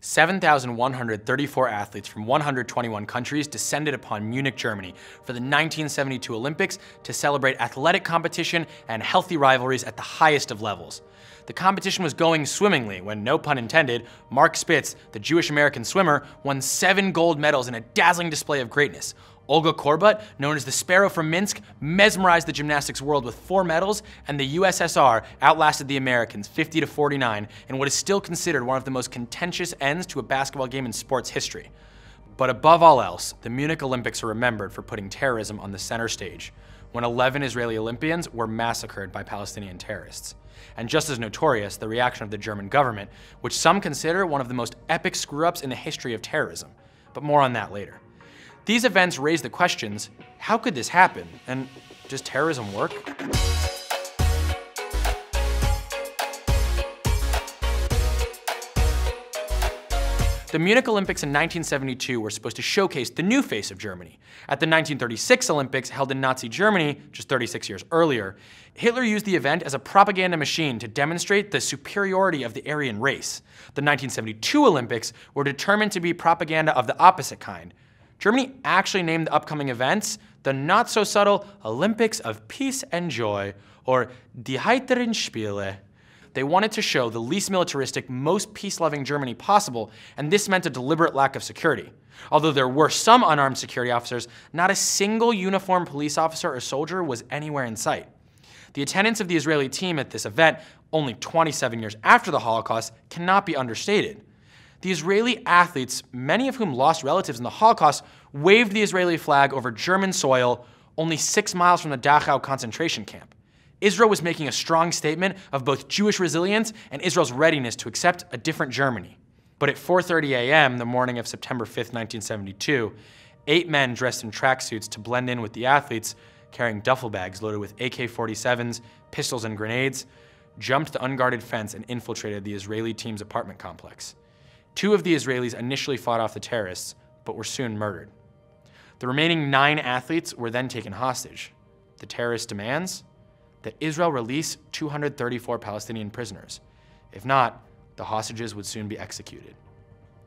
7,134 athletes from 121 countries descended upon Munich, Germany for the 1972 Olympics to celebrate athletic competition and healthy rivalries at the highest of levels. The competition was going swimmingly when, no pun intended, Mark Spitz, the Jewish-American swimmer, won 7 gold medals in a dazzling display of greatness. Olga Korbut, known as the Sparrow from Minsk, mesmerized the gymnastics world with 4 medals, and the USSR outlasted the Americans 50-49 in what is still considered one of the most contentious ends to a basketball game in sports history. But above all else, the Munich Olympics are remembered for putting terrorism on the center stage, when 11 Israeli Olympians were massacred by Palestinian terrorists. And just as notorious, the reaction of the German government, which some consider one of the most epic screw-ups in the history of terrorism. But more on that later. These events raise the questions, how could this happen? And does terrorism work? The Munich Olympics in 1972 were supposed to showcase the new face of Germany. At the 1936 Olympics, held in Nazi Germany just 36 years earlier, Hitler used the event as a propaganda machine to demonstrate the superiority of the Aryan race. The 1972 Olympics were determined to be propaganda of the opposite kind. Germany actually named the upcoming events the not-so-subtle Olympics of Peace and Joy, or Die heiteren Spiele. They wanted to show the least militaristic, most peace-loving Germany possible, and this meant a deliberate lack of security. Although there were some unarmed security officers, not a single uniformed police officer or soldier was anywhere in sight. The attendance of the Israeli team at this event, only 27 years after the Holocaust, cannot be understated. The Israeli athletes, many of whom lost relatives in the Holocaust, waved the Israeli flag over German soil only 6 miles from the Dachau concentration camp. Israel was making a strong statement of both Jewish resilience and Israel's readiness to accept a different Germany. But at 4:30 a.m. the morning of September 5, 1972, 8 men dressed in tracksuits to blend in with the athletes, carrying duffel bags loaded with AK-47s, pistols, and grenades, jumped the unguarded fence and infiltrated the Israeli team's apartment complex. 2 of the Israelis initially fought off the terrorists, but were soon murdered. The remaining 9 athletes were then taken hostage. The terrorist demands that Israel release 234 Palestinian prisoners. If not, the hostages would soon be executed.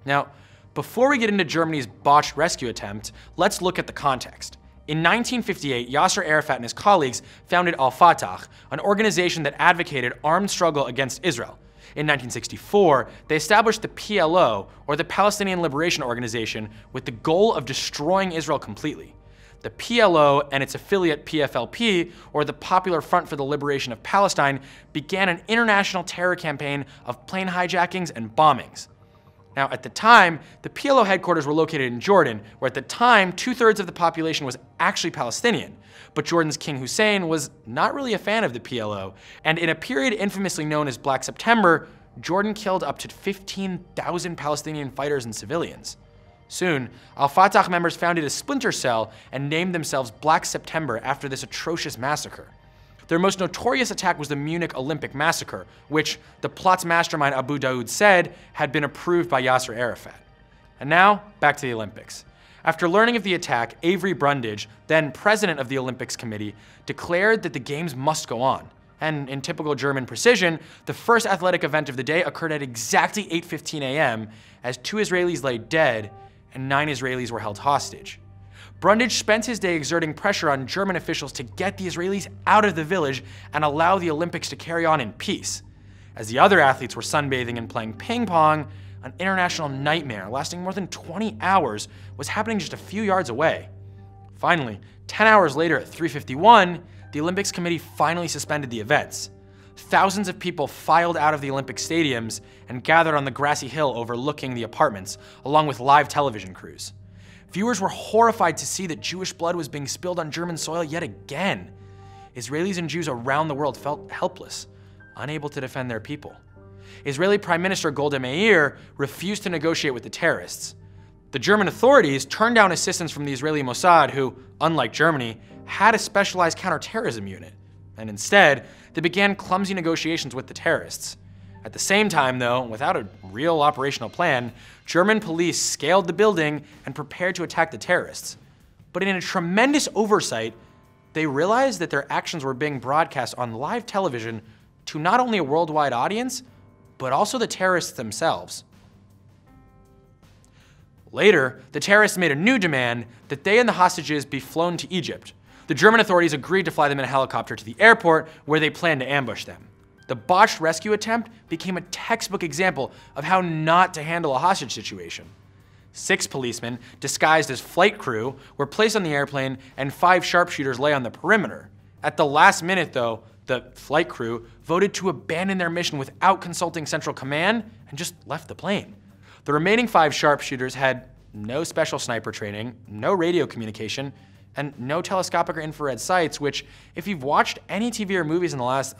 Now, before we get into Germany's botched rescue attempt, let's look at the context. In 1958, Yasser Arafat and his colleagues founded Al-Fatah, an organization that advocated armed struggle against Israel. In 1964, they established the PLO, or the Palestinian Liberation Organization, with the goal of destroying Israel completely. The PLO and its affiliate PFLP, or the Popular Front for the Liberation of Palestine, began an international terror campaign of plane hijackings and bombings. Now, at the time, the PLO headquarters were located in Jordan, where at the time, 2/3 of the population was actually Palestinian. But Jordan's King Hussein was not really a fan of the PLO, and in a period infamously known as Black September, Jordan killed up to 15,000 Palestinian fighters and civilians. Soon, Al-Fatah members founded a splinter cell and named themselves Black September after this atrocious massacre. Their most notorious attack was the Munich Olympic Massacre, which the plot's mastermind Abu Daoud said had been approved by Yasser Arafat. And now, back to the Olympics. After learning of the attack, Avery Brundage, then president of the Olympics Committee, declared that the games must go on. And in typical German precision, the first athletic event of the day occurred at exactly 8:15 a.m. as 2 Israelis lay dead and 9 Israelis were held hostage. Brundage spent his day exerting pressure on German officials to get the Israelis out of the village and allow the Olympics to carry on in peace. As the other athletes were sunbathing and playing ping pong, an international nightmare lasting more than 20 hours was happening just a few yards away. Finally, 10 hours later at 3:51, the Olympics Committee finally suspended the events. Thousands of people filed out of the Olympic stadiums and gathered on the grassy hill overlooking the apartments, along with live television crews. Viewers were horrified to see that Jewish blood was being spilled on German soil yet again. Israelis and Jews around the world felt helpless, unable to defend their people. Israeli Prime Minister Golda Meir refused to negotiate with the terrorists. The German authorities turned down assistance from the Israeli Mossad, who, unlike Germany, had a specialized counterterrorism unit. And instead, they began clumsy negotiations with the terrorists. At the same time, though, without a real operational plan, German police scaled the building and prepared to attack the terrorists. But in a tremendous oversight, they realized that their actions were being broadcast on live television to not only a worldwide audience, but also the terrorists themselves. Later, the terrorists made a new demand that they and the hostages be flown to Egypt. The German authorities agreed to fly them in a helicopter to the airport where they planned to ambush them. The botched rescue attempt became a textbook example of how not to handle a hostage situation. 6 policemen, disguised as flight crew, were placed on the airplane and 5 sharpshooters lay on the perimeter. At the last minute, though, the flight crew voted to abandon their mission without consulting Central Command and just left the plane. The remaining 5 sharpshooters had no special sniper training, no radio communication, and no telescopic or infrared sights, which, if you've watched any TV or movies in the last,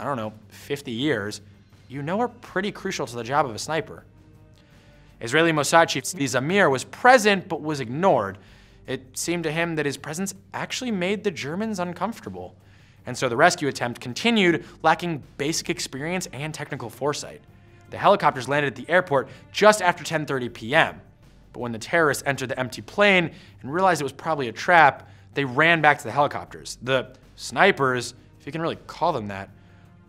50 years, you know are pretty crucial to the job of a sniper. Israeli Mossad chief Zvi Zamir was present but was ignored. It seemed to him that his presence actually made the Germans uncomfortable. And so the rescue attempt continued, lacking basic experience and technical foresight. The helicopters landed at the airport just after 10:30 p.m. But when the terrorists entered the empty plane and realized it was probably a trap, they ran back to the helicopters. The snipers, if you can really call them that,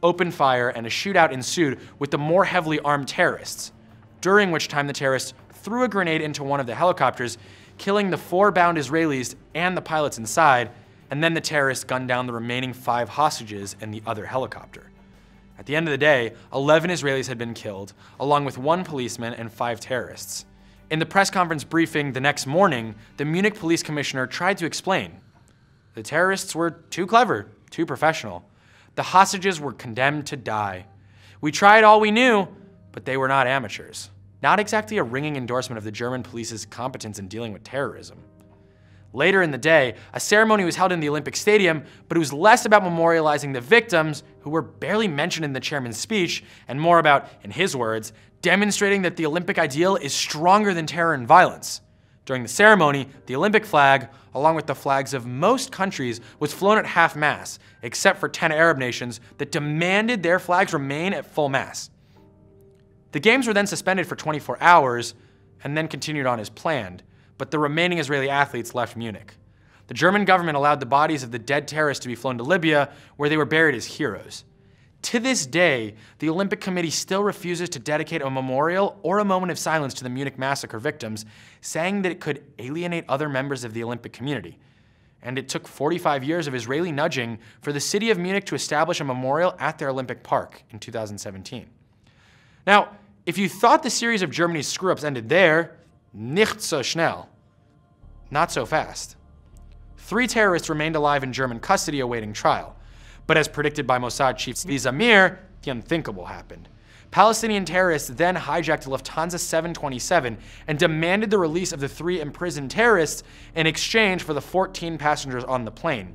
opened fire and a shootout ensued with the more heavily armed terrorists, during which time the terrorists threw a grenade into one of the helicopters, killing the 4 bound Israelis and the pilots inside, and then the terrorists gunned down the remaining 5 hostages in the other helicopter. At the end of the day, 11 Israelis had been killed, along with 1 policeman and 5 terrorists. In the press conference briefing the next morning, the Munich police commissioner tried to explain. The terrorists were too clever, too professional. The hostages were condemned to die. We tried all we knew, but they were not amateurs. Not exactly a ringing endorsement of the German police's competence in dealing with terrorism. Later in the day, a ceremony was held in the Olympic Stadium, but it was less about memorializing the victims, who were barely mentioned in the chairman's speech, and more about, in his words, demonstrating that the Olympic ideal is stronger than terror and violence. During the ceremony, the Olympic flag, along with the flags of most countries, was flown at half-mast, except for 10 Arab nations that demanded their flags remain at full mast. The games were then suspended for 24 hours and then continued on as planned, but the remaining Israeli athletes left Munich. The German government allowed the bodies of the dead terrorists to be flown to Libya, where they were buried as heroes. To this day, the Olympic Committee still refuses to dedicate a memorial or a moment of silence to the Munich Massacre victims, saying that it could alienate other members of the Olympic community. And it took 45 years of Israeli nudging for the city of Munich to establish a memorial at their Olympic Park in 2017. Now, if you thought the series of Germany's screw-ups ended there, nicht so schnell. Not so fast. 3 terrorists remained alive in German custody awaiting trial. But as predicted by Mossad chief Zvi Zamir, the unthinkable happened. Palestinian terrorists then hijacked Lufthansa 727 and demanded the release of the 3 imprisoned terrorists in exchange for the 14 passengers on the plane.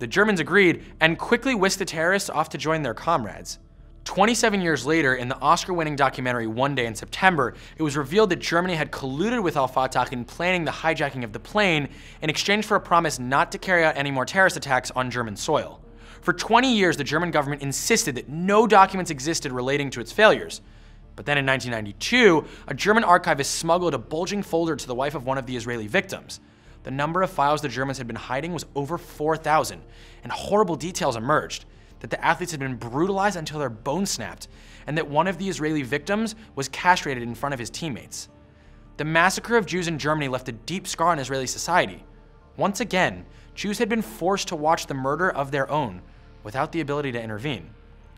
The Germans agreed and quickly whisked the terrorists off to join their comrades. 27 years later, in the Oscar-winning documentary One Day in September, it was revealed that Germany had colluded with al-Fatah in planning the hijacking of the plane in exchange for a promise not to carry out any more terrorist attacks on German soil. For 20 years, the German government insisted that no documents existed relating to its failures. But then in 1992, a German archivist smuggled a bulging folder to the wife of one of the Israeli victims. The number of files the Germans had been hiding was over 4,000, and horrible details emerged. That the athletes had been brutalized until their bones snapped, and that one of the Israeli victims was castrated in front of his teammates. The massacre of Jews in Germany left a deep scar on Israeli society. Once again, Jews had been forced to watch the murder of their own without the ability to intervene.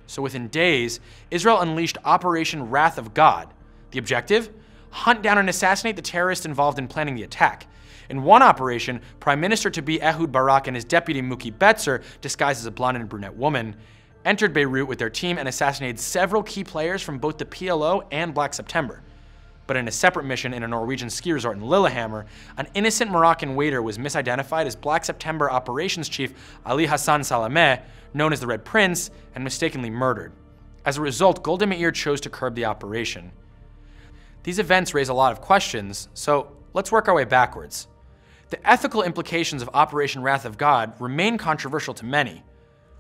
So within days, Israel unleashed Operation Wrath of God. The objective? Hunt down and assassinate the terrorists involved in planning the attack. In one operation, Prime Minister-to-be Ehud Barak and his deputy Muki Betzer, disguised as a blonde and brunette woman, entered Beirut with their team and assassinated several key players from both the PLO and Black September. But in a separate mission in a Norwegian ski resort in Lillehammer, an innocent Moroccan waiter was misidentified as Black September operations chief Ali Hassan Salameh, known as the Red Prince, and mistakenly murdered. As a result, Golda Meir chose to curb the operation. These events raise a lot of questions, so let's work our way backwards. The ethical implications of Operation Wrath of God remain controversial to many.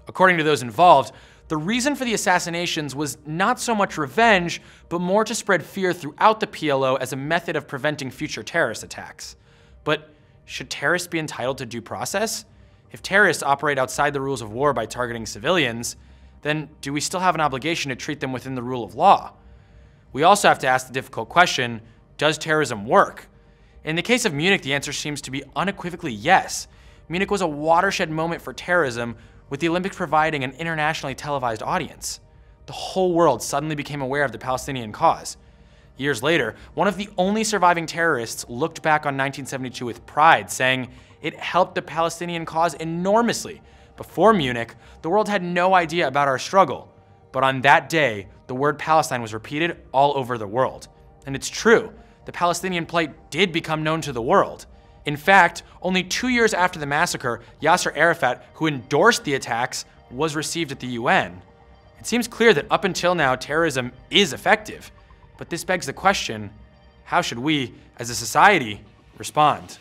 According to those involved, the reason for the assassinations was not so much revenge, but more to spread fear throughout the PLO as a method of preventing future terrorist attacks. But should terrorists be entitled to due process? If terrorists operate outside the rules of war by targeting civilians, then do we still have an obligation to treat them within the rule of law? We also have to ask the difficult question, does terrorism work? In the case of Munich, the answer seems to be unequivocally yes. Munich was a watershed moment for terrorism, with the Olympics providing an internationally televised audience. The whole world suddenly became aware of the Palestinian cause. Years later, one of the only surviving terrorists looked back on 1972 with pride, saying, "It helped the Palestinian cause enormously. Before Munich, the world had no idea about our struggle. But on that day, the word Palestine was repeated all over the world." And it's true, the Palestinian plight did become known to the world. In fact, only 2 years after the massacre, Yasser Arafat, who endorsed the attacks, was received at the UN. It seems clear that up until now, terrorism is effective. But this begs the question, how should we, as a society, respond?